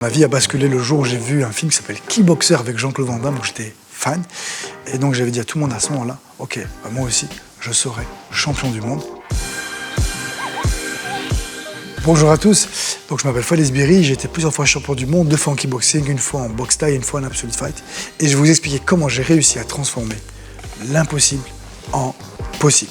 Ma vie a basculé le jour où j'ai vu un film qui s'appelle Kickboxer avec Jean-Claude Van Damme, où j'étais fan. Et donc j'avais dit à tout le monde à ce moment-là, ok, moi aussi, je serai champion du monde. Bonjour à tous, donc je m'appelle Falaise Biry, j'ai été plusieurs fois champion du monde, 2 fois en kickboxing, 1 fois en boxe thaï, 1 fois en absolute fight. Et je vais vous expliquer comment j'ai réussi à transformer l'impossible en possible.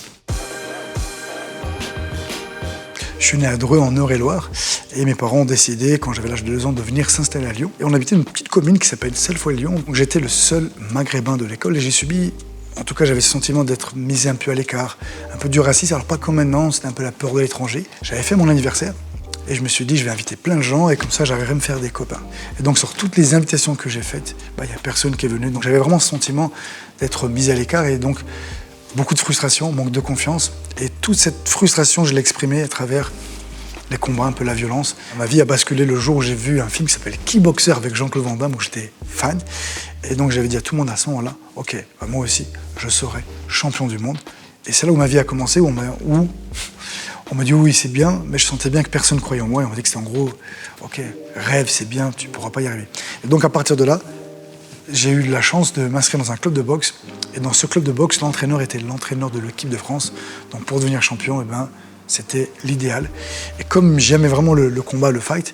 Je suis né à Dreux, en Eure-et-Loire, et mes parents ont décidé, quand j'avais l'âge de 2 ans, de venir s'installer à Lyon. Et on habitait une petite commune qui s'appelle Selfoy-Lyon. Donc j'étais le seul maghrébin de l'école et j'ai subi, en tout cas j'avais ce sentiment d'être misé un peu à l'écart, un peu du racisme. Alors pas comme maintenant, c'était un peu la peur de l'étranger. J'avais fait mon anniversaire et je me suis dit je vais inviter plein de gens et comme ça j'arriverai à me faire des copains. Et donc sur toutes les invitations que j'ai faites, il n'y a personne qui est venu. Donc j'avais vraiment ce sentiment d'être misé à l'écart et donc beaucoup de frustration, manque de confiance. Et toute cette frustration, je l'ai exprimée à travers les combats, un peu la violence. Ma vie a basculé le jour où j'ai vu un film qui s'appelle Kickboxer avec Jean-Claude Van Damme, où j'étais fan. Et donc j'avais dit à tout le monde à ce moment-là, ok, moi aussi, je serai champion du monde. Et c'est là où ma vie a commencé, où on m'a dit oui, c'est bien, mais je sentais bien que personne ne croyait en moi. Et on m'a dit que c'était en gros, ok, rêve, c'est bien, tu ne pourras pas y arriver. Et donc à partir de là, j'ai eu la chance de m'inscrire dans un club de boxe. Et dans ce club de boxe, l'entraîneur était l'entraîneur de l'équipe de France. Donc pour devenir champion, c'était l'idéal. Et comme j'aimais vraiment le combat, le fight,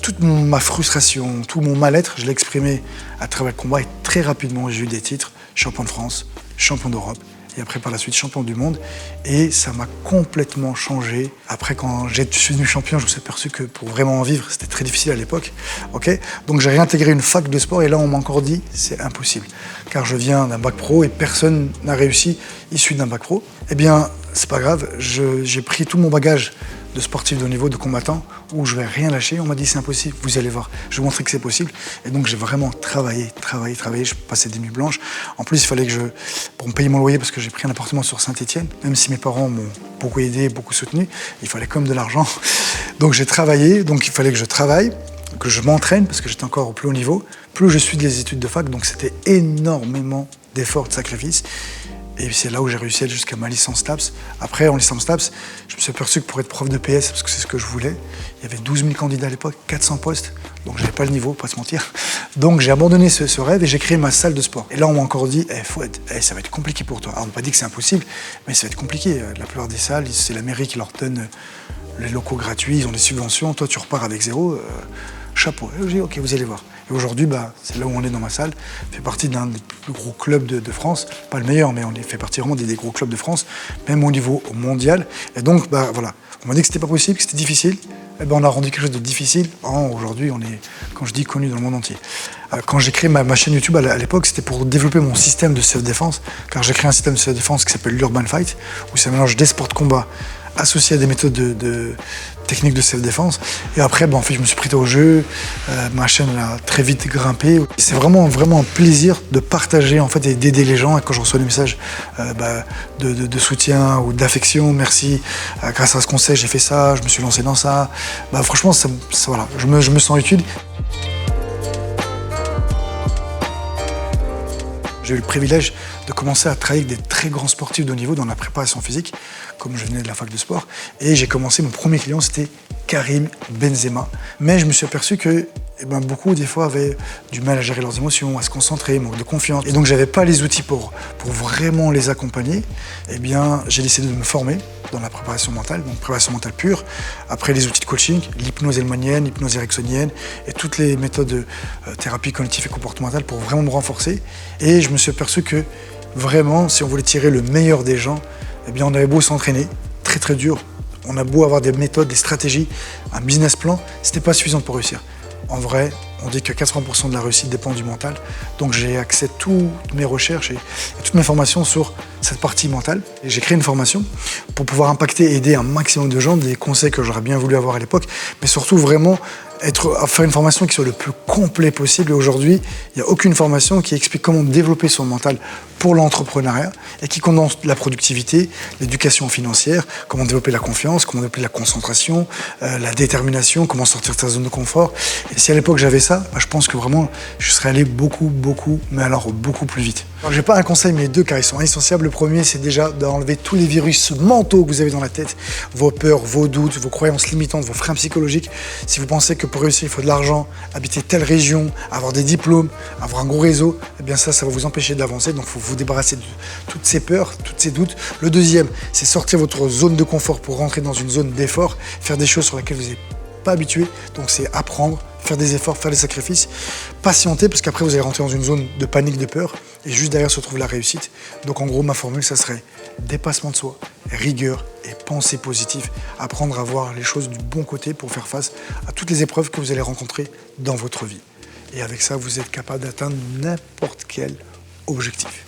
toute ma frustration, tout mon mal-être, je l'ai exprimé à travers le combat. Et très rapidement, j'ai eu des titres, champion de France, champion d'Europe. Et après, par la suite, champion du monde. Et ça m'a complètement changé. Après, quand je suis devenu champion, je me suis aperçu que pour vraiment en vivre, c'était très difficile à l'époque. Okay, donc j'ai réintégré une fac de sport et là, on m'a encore dit, c'est impossible. Car je viens d'un bac pro et personne n'a réussi issu d'un bac pro. Eh bien, c'est pas grave, j'ai pris tout mon bagage de sportif de haut niveau, de combattant, où je vais rien lâcher. On m'a dit c'est impossible, vous allez voir, je vais vous montrer que c'est possible. Et donc j'ai vraiment travaillé, je passais des nuits blanches. En plus, il fallait que pour me payer mon loyer, parce que j'ai pris un appartement sur Saint-Étienne, même si mes parents m'ont beaucoup aidé, beaucoup soutenu, il fallait quand même de l'argent. Donc j'ai travaillé, donc il fallait que je travaille, que je m'entraîne, parce que j'étais encore au plus haut niveau. Plus je suis des études de fac, donc c'était énormément d'efforts, de sacrifices. Et c'est là où j'ai réussi à aller jusqu'à ma licence TAPS. Après, en licence TAPS, je me suis aperçu que pour être prof de PS, parce que c'est ce que je voulais, il y avait 12 000 candidats à l'époque, 400 postes, donc j'avais pas le niveau, pas se mentir. Donc j'ai abandonné ce rêve et j'ai créé ma salle de sport. Et là, on m'a encore dit, Fouad, ça va être compliqué pour toi. Alors, on m'a pas dit que c'est impossible, mais ça va être compliqué. La plupart des salles, c'est la mairie qui leur donne les locaux gratuits, ils ont des subventions, toi tu repars avec zéro, chapeau. Et j'ai dit, ok, vous allez voir. Et aujourd'hui, c'est là où on est dans ma salle, fait partie d'un des plus gros clubs de France, pas le meilleur, mais on fait partie vraiment des gros clubs de France, même au niveau mondial. Et donc, voilà, on m'a dit que c'était pas possible, que c'était difficile. On a rendu quelque chose de difficile. Aujourd'hui, on est, quand je dis connu dans le monde entier. Quand j'ai créé ma chaîne YouTube à l'époque, c'était pour développer mon système de self-défense, car j'ai créé un système de self-défense qui s'appelle l'Urban Fight, où ça mélange des sports de combat associés à des méthodes de techniques de self-défense. Et après, je me suis prêté au jeu. Ma chaîne a très vite grimpé. C'est vraiment un plaisir de partager en fait, et d'aider les gens. Et quand je reçois des messages de soutien ou d'affection, merci, grâce à ce conseil, j'ai fait ça, je me suis lancé dans ça. Franchement, voilà, je me sens utile. J'ai eu le privilège de commencer à travailler avec des très grands sportifs de haut niveau dans la préparation physique, comme je venais de la fac de sport. Et j'ai commencé, mon premier client, c'était Karim Benzema. Mais je me suis aperçu que beaucoup, des fois, avaient du mal à gérer leurs émotions, à se concentrer, manque de confiance. Et donc, j'avais pas les outils pour vraiment les accompagner. J'ai décidé de me former dans la préparation mentale, donc préparation mentale pure. Après, les outils de coaching, l'hypnose hélmanienne, l'hypnose ericksonienne et toutes les méthodes de thérapie cognitive et comportementale pour vraiment me renforcer. Et je me suis aperçu que vraiment, si on voulait tirer le meilleur des gens, on avait beau s'entraîner, très très dur. On a beau avoir des méthodes, des stratégies, un business plan, c'était pas suffisant pour réussir. En vrai, on dit que 80% de la réussite dépend du mental. Donc j'ai axé toutes mes recherches et toutes mes formations sur cette partie mentale. Et j'ai créé une formation pour pouvoir impacter et aider un maximum de gens, des conseils que j'aurais bien voulu avoir à l'époque, mais surtout vraiment faire une formation qui soit le plus complet possible. Et aujourd'hui, il n'y a aucune formation qui explique comment développer son mental pour l'entrepreneuriat et qui condense la productivité, l'éducation financière, comment développer la confiance, comment développer la concentration, la détermination, comment sortir de sa zone de confort. Et si à l'époque j'avais ça, je pense que vraiment je serais allé beaucoup, mais alors beaucoup plus vite. Alors, j'ai pas un conseil, mais deux, car ils sont indissociables. Le premier, c'est déjà d'enlever tous les virus mentaux que vous avez dans la tête, vos peurs, vos doutes, vos croyances limitantes, vos freins psychologiques. Si vous pensez que pour réussir, il faut de l'argent, habiter telle région, avoir des diplômes, avoir un gros réseau, eh bien ça va vous empêcher d'avancer. Donc, il faut vous débarrasser de toutes ces peurs, tous ces doutes. Le deuxième, c'est sortir votre zone de confort pour rentrer dans une zone d'effort, faire des choses sur lesquelles vous n'êtes pas habitué. Donc, c'est apprendre, faire des efforts, faire des sacrifices, patienter, parce qu'après, vous allez rentrer dans une zone de panique, de peur, et juste derrière se trouve la réussite. Donc, en gros, ma formule, ça serait dépassement de soi, rigueur et pensée positive. Apprendre à voir les choses du bon côté pour faire face à toutes les épreuves que vous allez rencontrer dans votre vie. Et avec ça, vous êtes capable d'atteindre n'importe quel objectif.